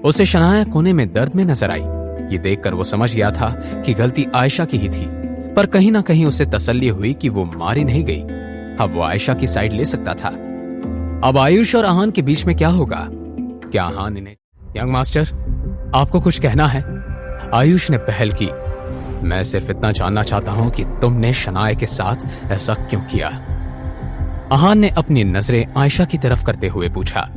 उसे शनाया कोने में दर्द में नजर आई। ये देखकर वो समझ गया था कि गलती आयशा की ही थी, पर कहीं ना कहीं उसे तसल्ली हुई कि वो मारी नहीं गई। अब वो आयशा की साइड ले सकता था। अब आयुष और आहान के बीच में क्या होगा? क्या आहान इन्हें यंग मास्टर, आपको कुछ कहना है? आयुष ने पहल की। मैं सिर्फ इतना जानना चाहता हूं कि तुमने शनाया के साथ ऐसा क्यों किया? आहान ने अपनी नजरें आयशा की तरफ करते हुए पूछा।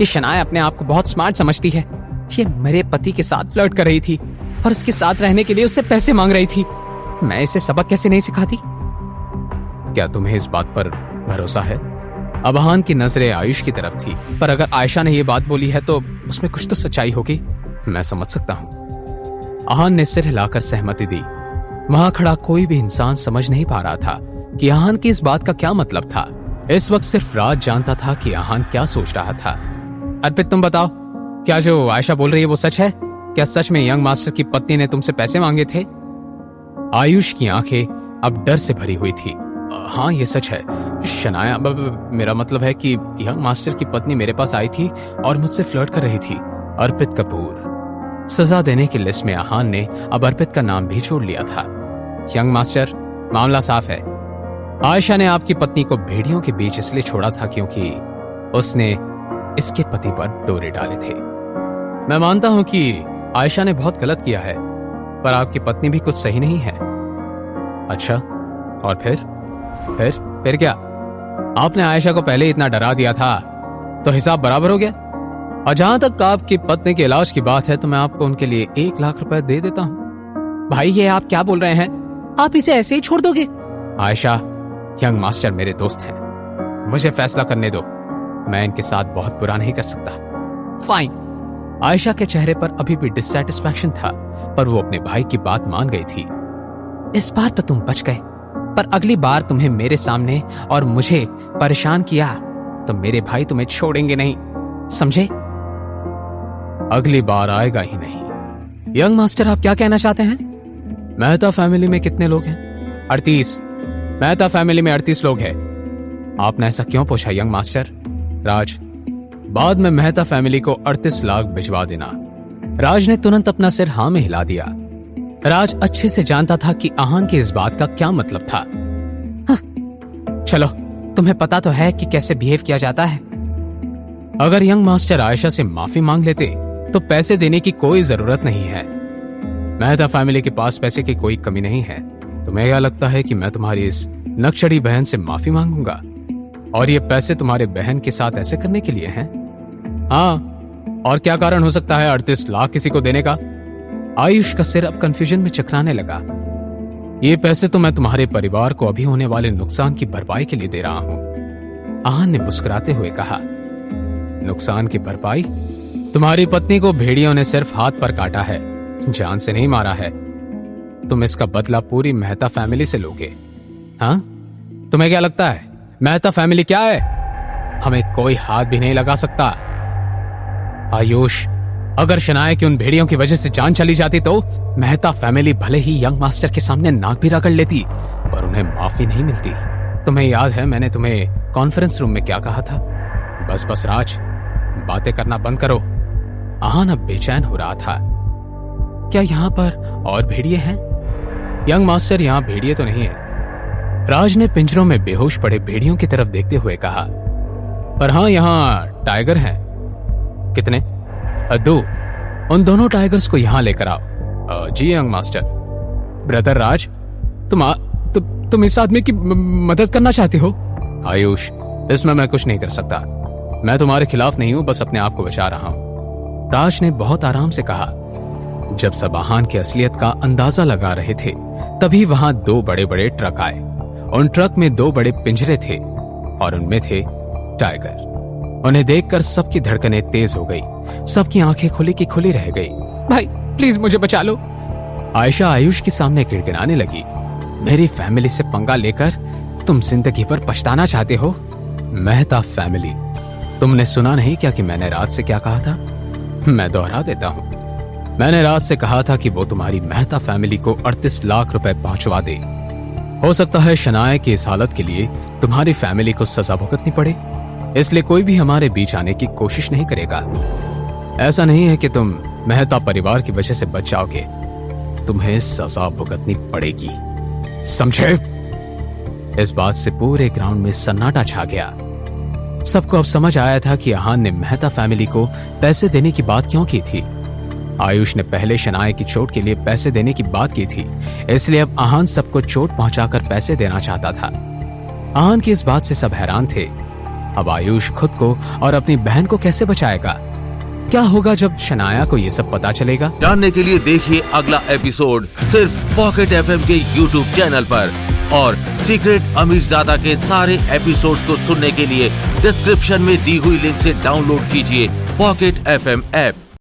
ये शनाया अपने आप को बहुत स्मार्ट समझती है। ये मेरे पति के साथ फ्लर्ट कर रही थी और उसके साथ रहने के लिए उससे पैसे मांग रही थी। मैं इसे सबक कैसे नहीं सिखाती? क्या तुम्हें इस बात पर भरोसा है? अब आहान की नजरें आयुष की तरफ थी, पर अगर आयशा ने यह बात बोली है तो उसमें कुछ तो सच्चाई होगी। मैं समझ सकता हूं। आहान ने सिर हिलाकर सहमति दी। वहां खड़ा कोई भी इंसान समझ नहीं पा रहा था कि आहान की इस बात का क्या मतलब था। इस वक्त सिर्फ राज जानता था कि आहान क्या सोच रहा था। अर्पित, तुम बताओ, क्या जो आयशा बोल रही है वो सच है? क्या सच में यंग मास्टर की पत्नी ने तुमसे पैसे मांगे थे? आयुष की आंखें अब डर से भरी हुई थी। हाँ, ये सच है शनाया। मेरा मतलब है कि यंग मास्टर की पत्नी मेरे पास आई थी और मुझसे फ्लर्ट कर रही थी। अर्पित कपूर। सजा देने की लिस्ट में आहान ने अब अर्पित का नाम भी जोड़ लिया था। यंग मास्टर, मामला साफ है। आयशा ने आपकी पत्नी को भेड़ियों के बीच इसलिए छोड़ा था क्योंकि उसने इसके पति पर डोरे डाले थे। मैं मानता हूं कि आयशा ने बहुत गलत किया है, पर आपकी पत्नी भी कुछ सही नहीं है। अच्छा, और फिर क्या? आपने आयशा को पहले इतना डरा दिया था तो हिसाब बराबर हो गया। और जहां तक आपकी पत्नी के इलाज की बात है तो मैं आपको उनके लिए 1 लाख रुपए दे देता हूं। भाई, ये आप क्या बोल रहे हैं? आप इसे ऐसे ही छोड़ दोगे? आयशा, यंग मास्टर मेरे दोस्त हैं, मुझे फैसला करने दो। मैं इनके साथ बहुत बुरा नहीं कर सकता। फाइन। आयशा के चेहरे पर अभी भी डिससैटिस्फैक्शन था, पर वो अपने भाई की बात मान गई थी। इस बार तो तुम बच गए, पर अगली बार तुम्हें मेरे सामने और मुझे परेशान किया तो मेरे भाई तुम्हें छोड़ेंगे नहीं, समझे? अगली बार आएगा ही नहीं। यंग मास्टर, आप क्या कहना चाहते हैं? मेहता फैमिली में कितने लोग हैं? 38। मेहता फैमिली में 38 लोग हैं। आपने ऐसा क्यों पूछा यंग मास्टर? राज, बाद में मेहता फैमिली को 38 लाख भिजवा देना। राज ने तुरंत अपना सिर हाँ में हिला दिया। राज अच्छे से जानता था कि आहान की इस बात का क्या मतलब था। चलो, तुम्हें पता तो है कि कैसे बिहेव किया जाता है। अगर यंग मास्टर आयशा से माफी मांग लेते तो पैसे देने की कोई जरूरत नहीं है। मेहता फैमिली के पास पैसे की कोई कमी नहीं है। तुम्हें क्या लगता है कि मैं तुम्हारी इस नक्शड़ी बहन से माफी मांगूंगा? और ये पैसे तुम्हारे बहन के साथ ऐसे करने के लिए हैं? हाँ, और क्या कारण हो सकता है 38 लाख किसी को देने का? आयुष का सिर अब कंफ्यूजन में चकराने लगा। ये पैसे तो मैं तुम्हारे परिवार को अभी होने वाले नुकसान की भरपाई के लिए दे रहा हूं। आहान ने मुस्कुराते हुए कहा। नुकसान की भरपाई? तुम्हारी पत्नी को भेड़ियों ने सिर्फ हाथ पर काटा है, जान से नहीं मारा है। तुम इसका बदला पूरी मेहता फैमिली से लोगे? हाँ, तुम्हें क्या लगता है मेहता फैमिली क्या है? हमें कोई हाथ भी नहीं लगा सकता। आयुष, अगर शनाया की उन भेड़ियों की वजह से जान चली जाती तो मेहता फैमिली भले ही यंग मास्टर के सामने नाक भी रगड़ लेती, पर उन्हें माफी नहीं मिलती। तुम्हें याद है मैंने तुम्हें कॉन्फ्रेंस रूम में क्या कहा था? बस राज, बातें करना बंद करो। आहान अब बेचैन हो रहा था। क्या यहाँ पर और भेड़िए हैं? यंग मास्टर, यहाँ भेड़िए तो नहीं है। राज ने पिंजरों में बेहोश पड़े भेड़ियों की तरफ देखते हुए कहा। पर हाँ, यहाँ टाइगर हैं। कितने? 2। उन दोनों टाइगर्स को यहाँ लेकर आओ। जी यंग मास्टर। ब्रदर राज, तुम इस आदमी की मदद करना चाहते हो? आयुष, इसमें मैं कुछ नहीं कर सकता। मैं तुम्हारे खिलाफ नहीं हूं, बस अपने आप को बचा रहा हूं। राज ने बहुत आराम से कहा। जब सब आहान की असलियत का अंदाजा लगा रहे थे तभी वहां 2 बड़े बड़े ट्रक आए। उन ट्रक में 2 बड़े पिंजरे थे और उनमें थे टाइगर। उन्हें देखकर सबकी धड़कनें तेज हो गई, सबकी आंखें खुली की खुली रह गई। भाई प्लीज मुझे बचा लो। आयशा आयुष के सामने गिड़गिड़ाने लगी। मेरी फैमिली से पंगा लेकर तुम जिंदगी पर पछताना चाहते हो? मेहता फैमिली, तुमने सुना नहीं क्या कि मैंने रात से क्या कहा था? मैं दोहरा देता हूं। मैंने रात से कहा था कि वो तुम्हारी मेहता फैमिली को 38 लाख रुपए पहुंचवा दे। हो सकता है शनाया की इस हालत के लिए तुम्हारी फैमिली को सजा भुगतनी पड़े, इसलिए कोई भी हमारे बीच आने की कोशिश नहीं करेगा। ऐसा नहीं है कि तुम मेहता परिवार की वजह से बच जाओगे, तुम्हें सजा भुगतनी पड़ेगी, समझे? इस बात से पूरे ग्राउंड में सन्नाटा छा गया। सबको अब समझ आया था कि आहान ने मेहता फैमिली को पैसे देने की बात क्यों की थी। आयुष ने पहले शनाया की चोट के लिए पैसे देने की बात की थी, इसलिए अब आहान सबको चोट पहुंचाकर पैसे देना चाहता था। आहान की इस बात से सब हैरान थे। अब आयुष खुद को और अपनी बहन को कैसे बचाएगा? क्या होगा जब शनाया को ये सब पता चलेगा? जानने के लिए देखिए अगला एपिसोड सिर्फ पॉकेट एफएम के यूट्यूब चैनल पर, और सीक्रेट अमीरजादा के सारे एपिसोड्स को सुनने के लिए डिस्क्रिप्शन में दी हुई लिंक से डाउनलोड कीजिए पॉकेट एफएम ऐप।